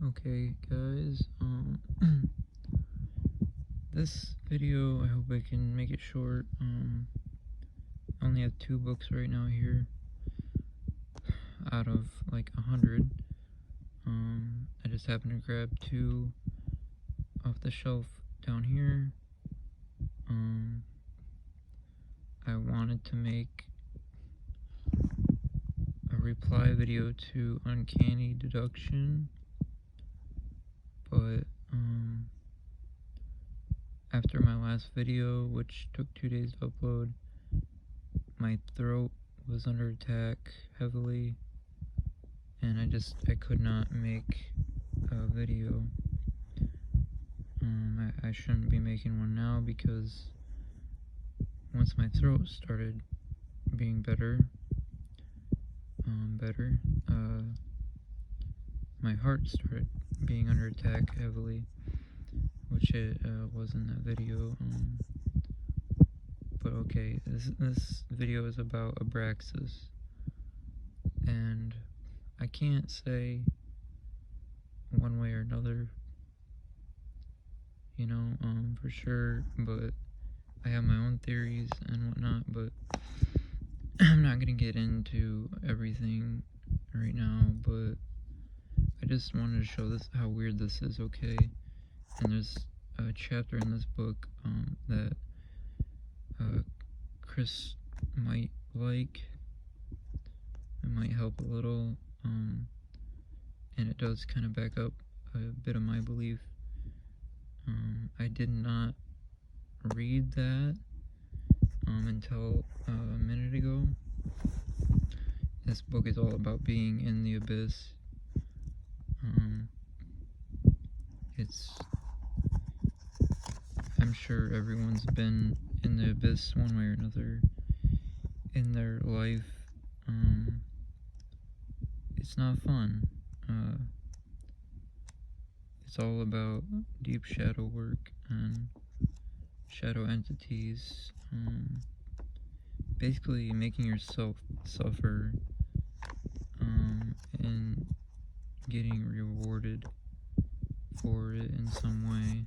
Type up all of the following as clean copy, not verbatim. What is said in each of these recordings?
Okay, guys, this video, I hope I can make it short. I only have 2 books right now here, out of like 100. I just happened to grab 2 off the shelf down here. I wanted to make a reply video to Uncanny Deduction, but, after my last video, which took 2 days to upload, my throat was under attack heavily, and I could not make a video. I shouldn't be making one now, because once my throat started being better, my heart started being under attack heavily, which it was in that video. But okay, this video is about Abraxas, and I can't say one way or another, you know, for sure, but I have my own theories and whatnot, but I'm not gonna get into everything right now, but I just wanted to show this, how weird this is, okay? And there's a chapter in this book that Chris might like. It might help a little, and it does kind of back up a bit of my belief. I did not read that until a minute ago. This book is all about being in the abyss. I'm sure everyone's been in the abyss one way or another in their life. It's not fun. It's all about deep shadow work and shadow entities, basically making yourself suffer, and getting rewarded for it in some way,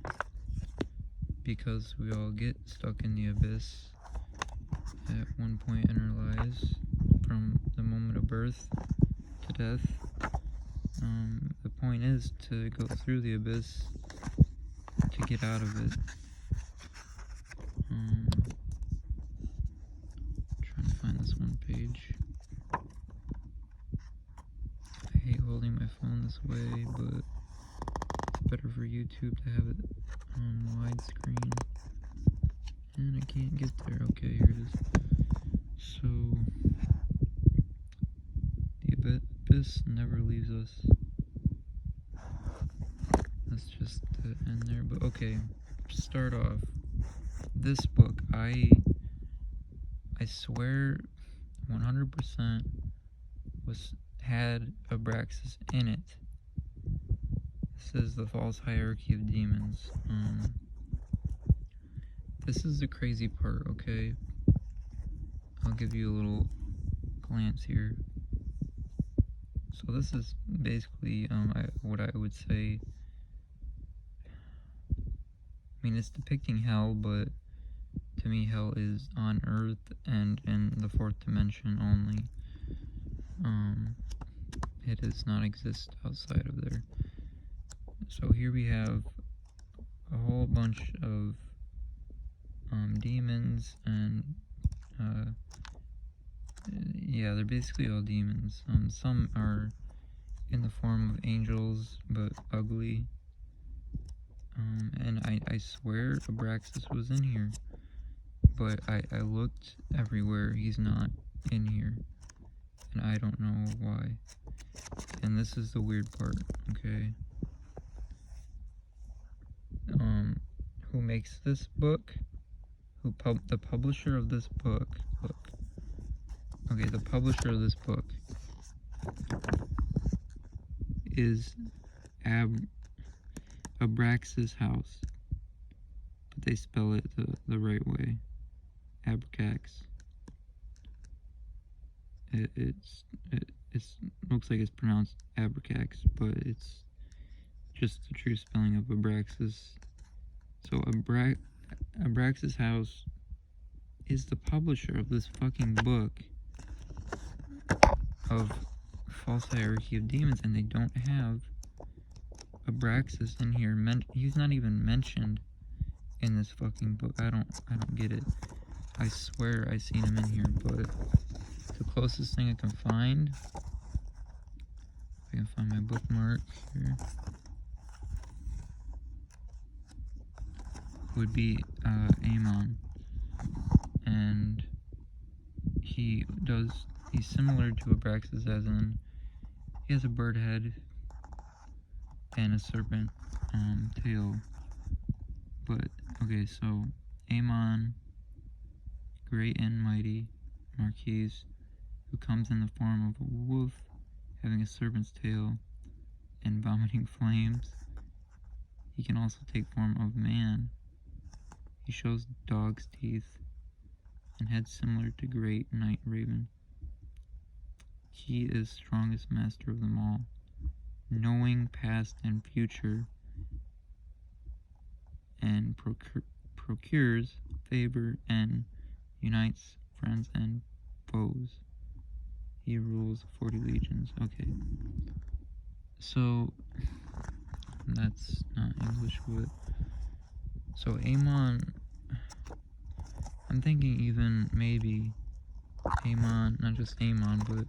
because we all get stuck in the abyss at one point in our lives, from the moment of birth to death. The point is to go through the abyss to get out of it. Trying to find this one page. I hate holding my phone this way, but it's better for YouTube to have it on widescreen. And I can't get there. Okay, here it is. So, the abyss never leaves us. That's just the end there. But okay, start off. This book, I swear 100% had Abraxas in it. This is the false hierarchy of demons. This is the crazy part, okay? I'll give you a little glance here. So this is basically what I would say. I mean, it's depicting hell, but to me, hell is on Earth and in the 4th dimension only. It does not exist outside of there. So here we have a whole bunch of demons, and yeah, they're basically all demons. Some are in the form of angels, but ugly. And I swear Abraxas was in here, but I looked everywhere. He's not in here, and I don't know why. And this is the weird part, okay? Who makes this book? The publisher of this book? Look. Okay, the publisher of this book is Abraxas House, but they spell it the right way. Abraxas. It looks like it's pronounced Abraxas, but it's just the true spelling of Abraxas. So Abraxas House is the publisher of this fucking book of false hierarchy of demons, and they don't have Abraxas in here. He's not even mentioned in this fucking book. I don't get it. I swear I seen him in here, but the closest thing I can find, if I can find my bookmark here, would be Amon, and he's similar to Abraxas, as in he has a bird head and a serpent tail. But okay, so Amon, great and mighty Marquis, who comes in the form of a wolf, having a serpent's tail and vomiting flames. He can also take form of man. He shows dog's teeth and head similar to great night raven. He is strongest master of them all, knowing past and future, and procures favor and unites friends and foes. He rules 40 legions. Okay. So, that's not English, but... So, Amon... I'm thinking even maybe Amon, not just Amon, but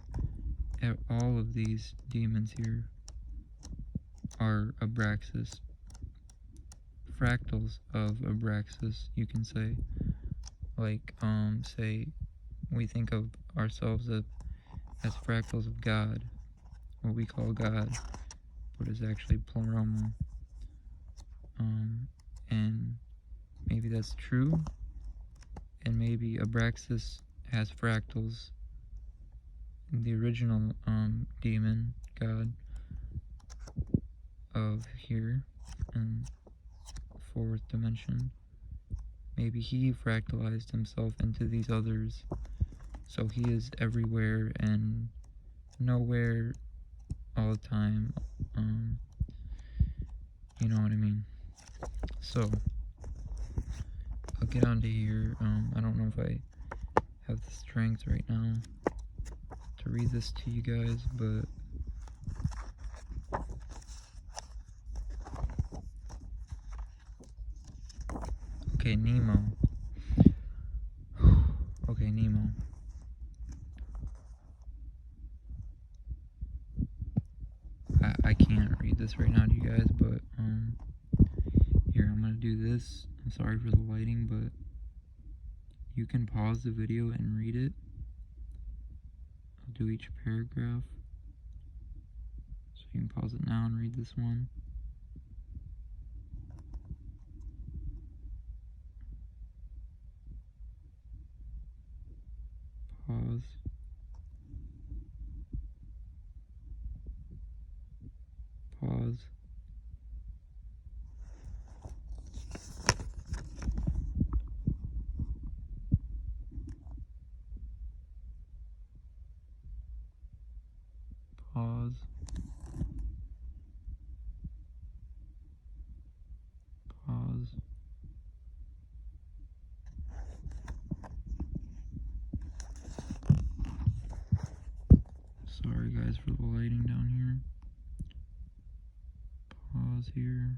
all of these demons here are Abraxas. Fractals of Abraxas, you can say. Like, say, we think of ourselves as fractals of God, what we call God, but is actually pleroma. And maybe that's true, and maybe Abraxas has fractals, the original demon god of here in fourth dimension. Maybe he fractalized himself into these others, so he is everywhere and nowhere all the time. You know what I mean? So, I'll get onto here. I don't know if I have the strength right now to read this to you guys, but okay, Nemo. Okay, Nemo. I can't read this right now to you guys, but here, I'm gonna do this. I'm sorry for the lighting, but you can pause the video and read it. I'll do each paragraph. So you can pause it now and read this one. Pause. Pause. Pause. Pause. Sorry guys for the lighting down here. Pause here.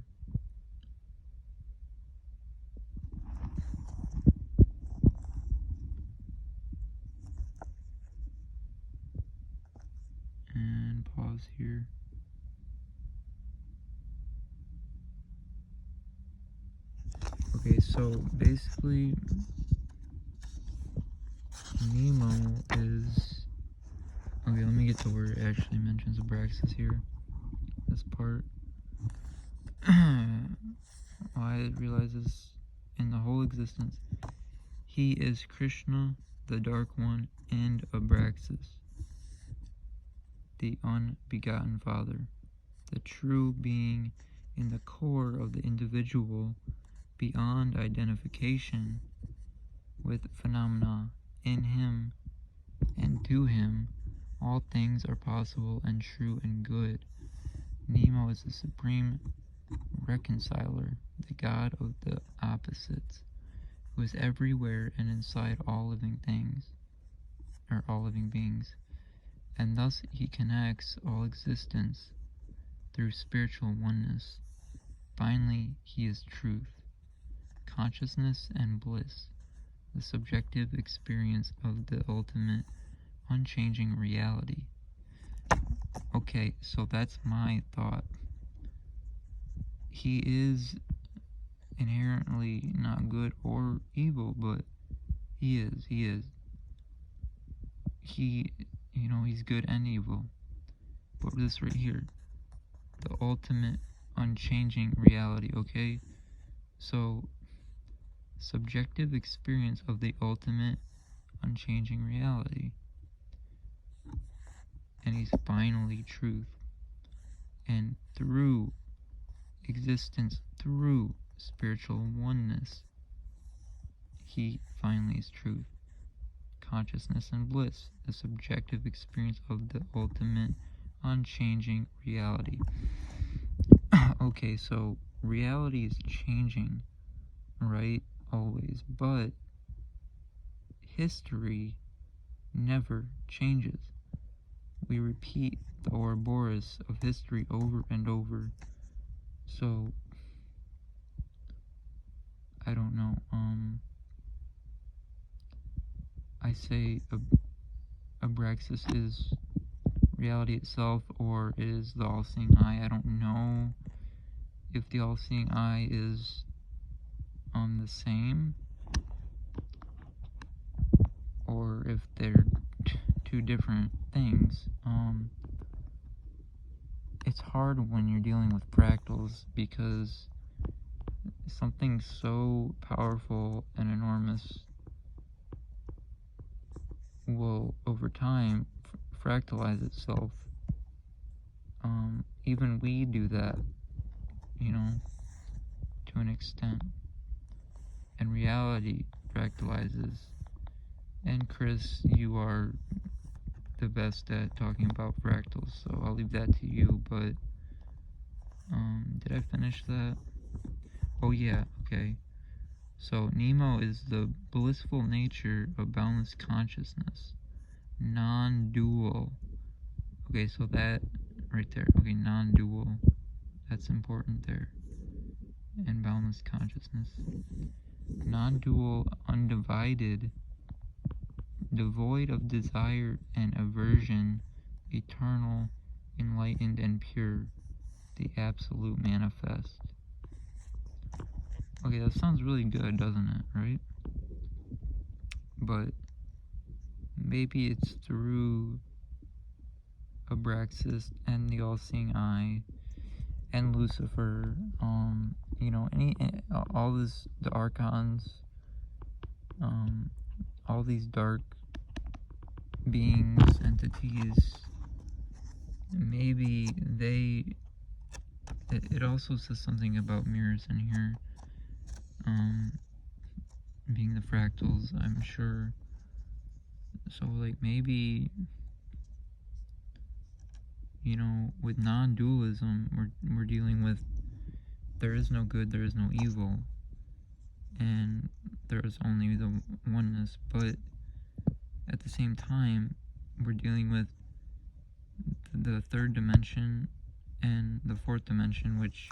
And pause here. Okay, so basically Nemo is... Okay, let me get to where it actually mentions Abraxas here. This part. I realize this in the whole existence. He is Krishna, the Dark One, and Abraxas, the unbegotten Father, the true being in the core of the individual, beyond identification with phenomena. In him and to him, all things are possible and true and good. Nemo is the supreme reconciler, the God of the opposites, who is everywhere and inside all living things, or all living beings, and thus he connects all existence through spiritual oneness. Finally, he is truth, consciousness, and bliss, the subjective experience of the ultimate, unchanging reality. Okay, so that's my thought. He is inherently not good or evil, but he is. He's good and evil. But this right here, the ultimate, unchanging reality, okay? So, subjective experience of the ultimate, unchanging reality. And he's finally truth. And through existence, through spiritual oneness, he finally is truth, consciousness, and bliss, the subjective experience of the ultimate, unchanging reality. Okay, so reality is changing, right? Always. But history never changes. We repeat the Ouroboros of history over and over. So, I don't know. I say Abraxas is reality itself, or is the all-seeing eye. I don't know if the all-seeing eye is the same, or if they're two different things. It's hard when you're dealing with fractals, because something so powerful and enormous will, over time, fractalize itself. Even we do that, to an extent. And reality fractalizes. And Chris, you are the best at talking about fractals, so I'll leave that to you. But did I finish that? Oh yeah, okay. So Nemo is the blissful nature of boundless consciousness, non-dual. Okay, so that right there, okay, non-dual, that's important there. And boundless consciousness, non-dual, undivided, devoid of desire and aversion, eternal, enlightened, and pure, the absolute manifest. Okay, that sounds really good, doesn't it, right? But maybe it's through Abraxas and the all-seeing eye and Lucifer, all this, the archons, all these dark beings, entities, maybe it also says something about mirrors in here, being the fractals, I'm sure. So, like, maybe, with non-dualism, we're dealing with there is no good, there is no evil, and there is only the oneness. But at the same time, we're dealing with the third dimension and the fourth dimension, which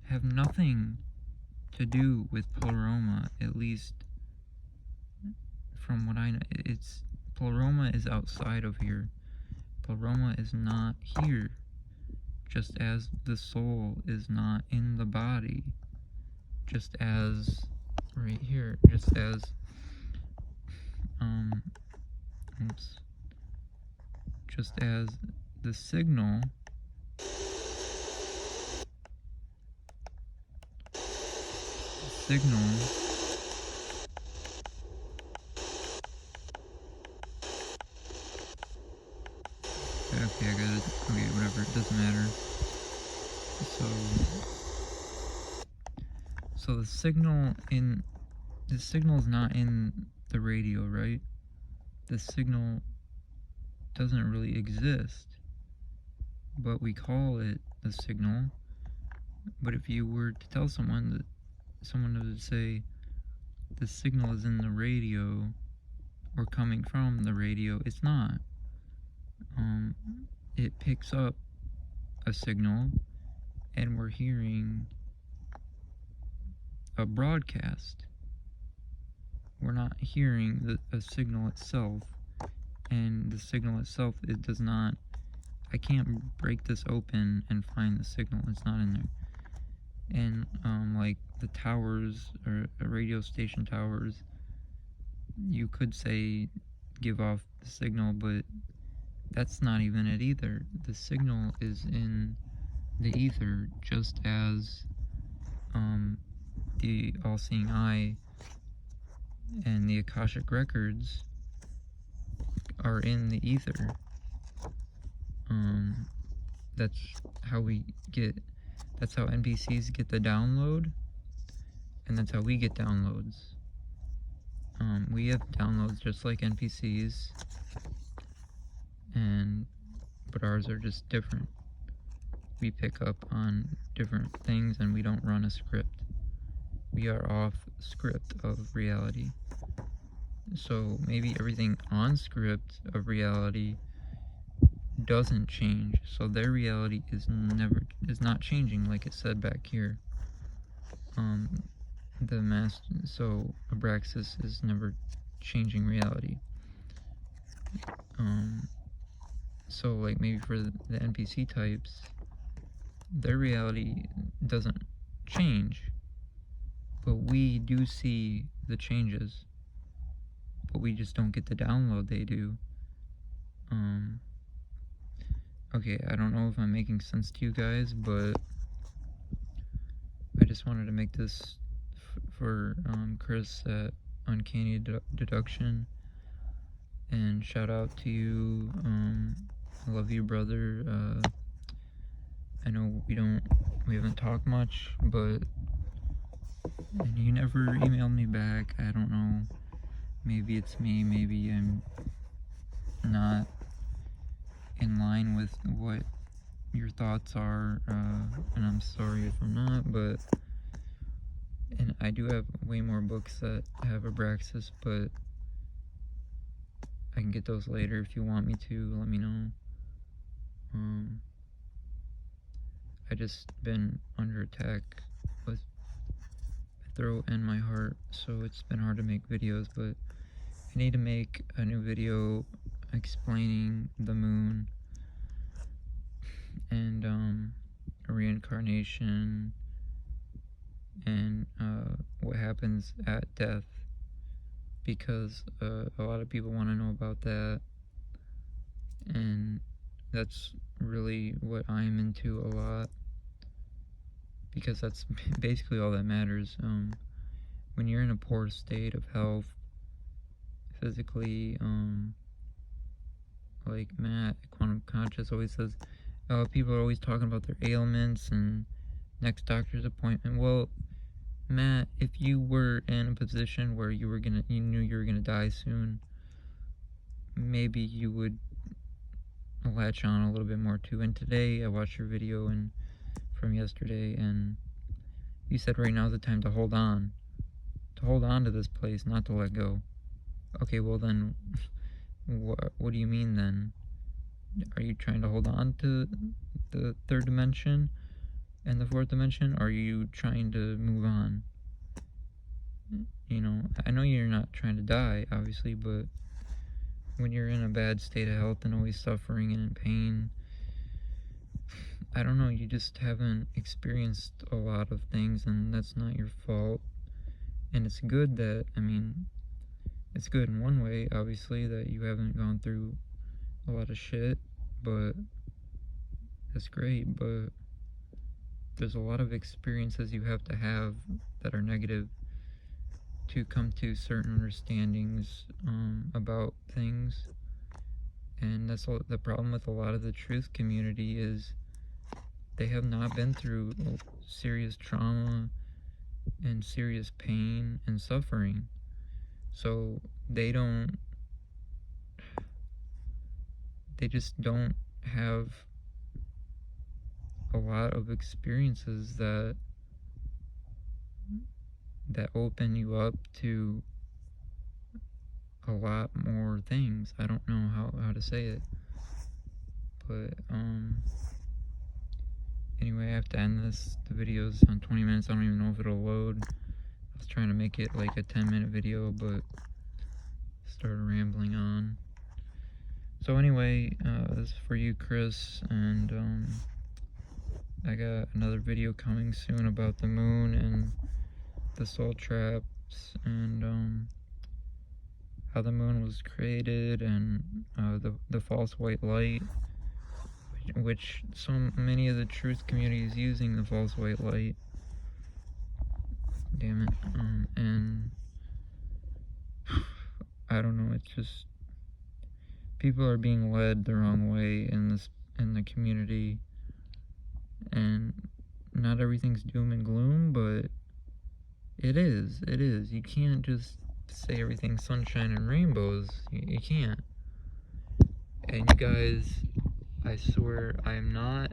have nothing to do with Pleroma, at least from what I know. Pleroma is outside of here. Pleroma is not here, just as the soul is not in the body, just as right here, just as just as the signal okay, I got it. Okay, whatever, it doesn't matter. So the signal is not in the radio, right? The signal doesn't really exist, but we call it the signal, But if you were to tell someone would say the signal is in the radio or coming from the radio, it's not. It picks up a signal and we're hearing a broadcast. We're not hearing a signal itself, and the signal itself, it does not, I can't break this open and find the signal, it's not in there. And like the towers, or radio station towers, you could say give off the signal, but that's not even it either. The signal is in the ether, just as the all-seeing eye and the Akashic records are in the ether. That's how that's how NPCs get the download, and that's how we get downloads. We have downloads just like NPCs, but ours are just different. We pick up on different things and we don't run a script. We are off script of reality. So maybe everything on script of reality doesn't change. So their reality is not changing, like it said back here. So Abraxas is never changing reality. So like maybe for the NPC types, their reality doesn't change, but we do see the changes, but we just don't get the download they do. Okay, I don't know if I'm making sense to you guys, but I just wanted to make this for Chris at Uncanny Deduction, and shout out to you. I love you, brother. I know we haven't talked much, and you never emailed me back. I don't know, maybe it's me, maybe I'm not in line with what your thoughts are, and I'm sorry if I'm not, and I do have way more books that have Abraxas, but I can get those later if you want me to. Let me know. I just been under attack with my throat and my heart, so it's been hard to make videos, but I need to make a new video explaining the moon and reincarnation and what happens at death, because a lot of people want to know about that, and that's really what I'm into a lot, because that's basically all that matters. When you're in a poor state of health, physically, like Matt, Quantum Conscious, always says, people are always talking about their ailments and next doctor's appointment. Well, Matt, if you were in a position where you knew you were gonna die soon, maybe you would latch on a little bit more too. And today, I watched your video from yesterday, and you said right now is the time to hold on to this place, not to let go. Okay, well then, what do you mean then? Are you trying to hold on to the third dimension and the fourth dimension? Or are you trying to move on? You know, I know you're not trying to die, obviously, but when you're in a bad state of health and always suffering and in pain, I don't know, you just haven't experienced a lot of things, and that's not your fault. And it's good that, it's good in one way, obviously, that you haven't gone through a lot of shit, but that's great. But there's a lot of experiences you have to have that are negative to come to certain understandings about things. And that's the problem with a lot of the truth community, is they have not been through serious trauma and serious pain and suffering, so they just don't have a lot of experiences that open you up to a lot more things. I don't know how to say it, but anyway, I have to end this. The video's on 20 minutes. I don't even know if it'll load. I was trying to make it like a 10-minute video, but started rambling on. So anyway, this is for you, Chris, and I got another video coming soon about the moon and the soul traps, and how the moon was created, and the false white light, which so many of the truth community is using the false white light. Damn it. And I don't know, it's just people are being led the wrong way in the community, and not everything's doom and gloom, but it is. You can't just say everything's sunshine and rainbows. You can't. And you guys, I swear, I am not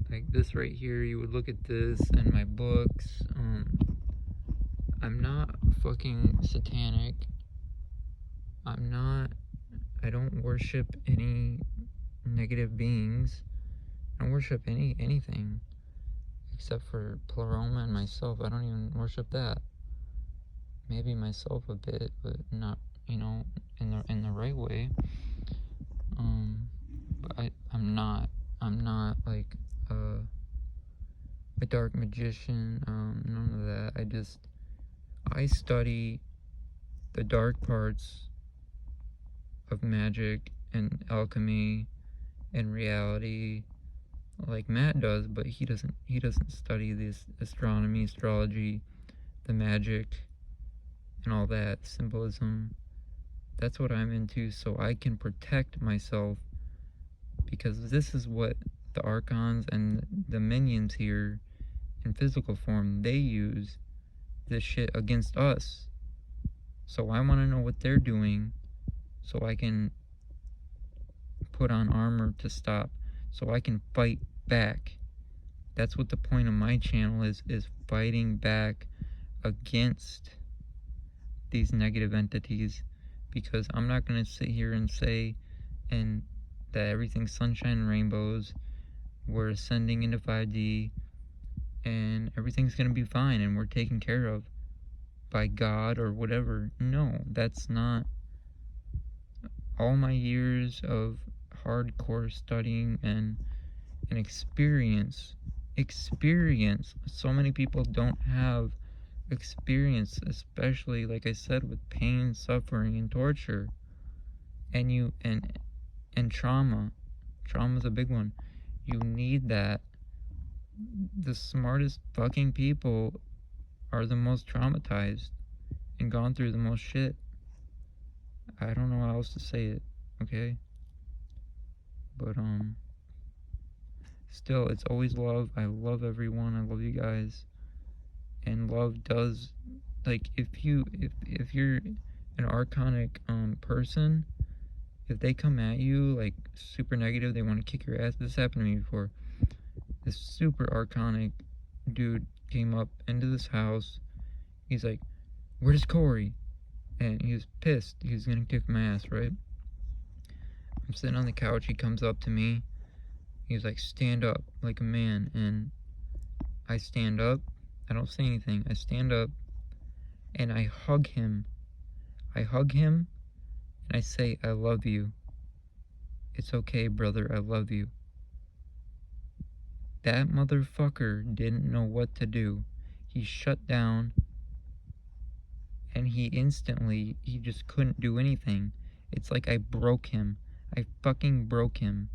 like this right here. You would look at this and my books. I'm not fucking satanic. I don't worship any negative beings. I don't worship anything except for Pleroma and myself. I don't even worship that. Maybe myself a bit, but not, in the right way. But I'm not like a dark magician. None of that. I study the dark parts of magic and alchemy and reality like Matt does, but he doesn't study this astronomy, astrology, the magic and all that symbolism. That's what I'm into, so I can protect myself, because this is what the archons and the minions here in physical form, they use this shit against us. So I want to know what they're doing so I can put on armor to stop, so I can fight back. That's what the point of my channel is fighting back against these negative entities, because I'm not going to sit here and say that everything's sunshine and rainbows, we're ascending into 5D, and everything's going to be fine, and we're taken care of by God or whatever. No, that's not. All my years of hardcore studying and experience, so many people don't have experience, especially, like I said, with pain, suffering, and torture, and trauma. Trauma's a big one. You need that. The smartest fucking people are the most traumatized and gone through the most shit. I don't know how else to say it, okay? But still, it's always love. I love everyone. I love you guys. And love does, like, if you're an archonic person, if they come at you like super negative, they want to kick your ass. This happened to me before. This super archonic dude came up into this house. He's like, "Where's Corey?" And he was pissed. He was gonna kick my ass, right? I'm sitting on the couch. He comes up to me. He's like, "Stand up like a man." And I stand up. I don't say anything. I stand up and I hug him. And I say, "I love you. It's okay, brother. I love you." That motherfucker didn't know what to do. He shut down, and he just couldn't do anything. It's like I broke him. I fucking broke him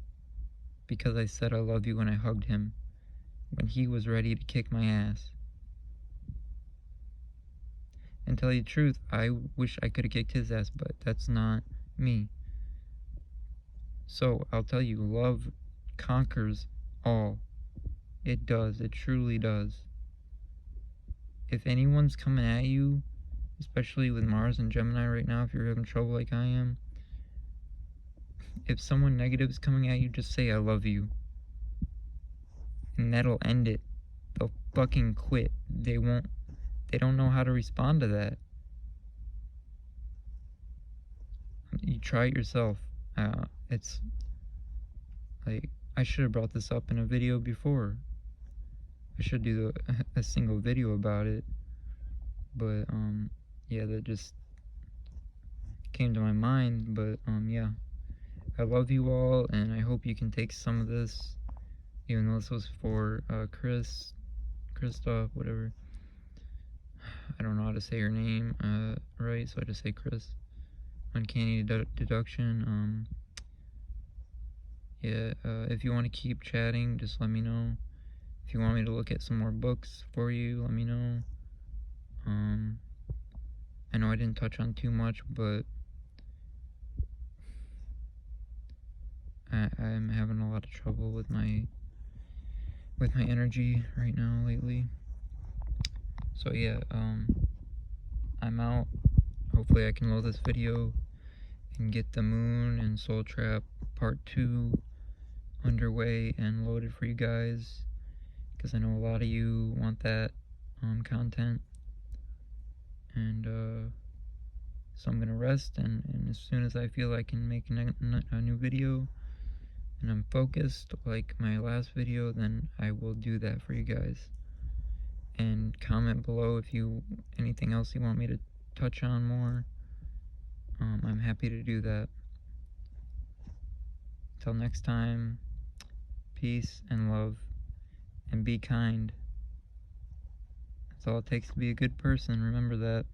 because I said I love you when I hugged him when he was ready to kick my ass. And tell you the truth, I wish I could have kicked his ass, but that's not me. So I'll tell you, love conquers all. It does. It truly does. If anyone's coming at you, especially with Mars and Gemini right now, if you're having trouble like I am, if someone negative is coming at you, just say, "I love you." and that'll end it. They'll fucking quit. They don't know how to respond to that. You try it yourself. It's like, I should have brought this up in a video before. I should do a single video about it, but yeah, that just came to my mind. But yeah, I love you all, and I hope you can take some of this, even though this was for Christoph, whatever. I don't know how to say your name right, so I just say Chris. Uncanny Deduction. Yeah, if you want to keep chatting, just let me know. If you want me to look at some more books for you, let me know. I know I didn't touch on too much, but I'm having a lot of trouble with my energy right now lately. So yeah, I'm out. Hopefully I can load this video and get the Moon and Soul Trap Part 2 underway and loaded for you guys, because I know a lot of you want that content. And so I'm gonna rest, and as soon as I feel I can make a new video and I'm focused like my last video, then I will do that for you guys. And comment below if anything else you want me to touch on more. I'm happy to do that. Till next time, peace and love, and be kind. That's all it takes to be a good person, remember that.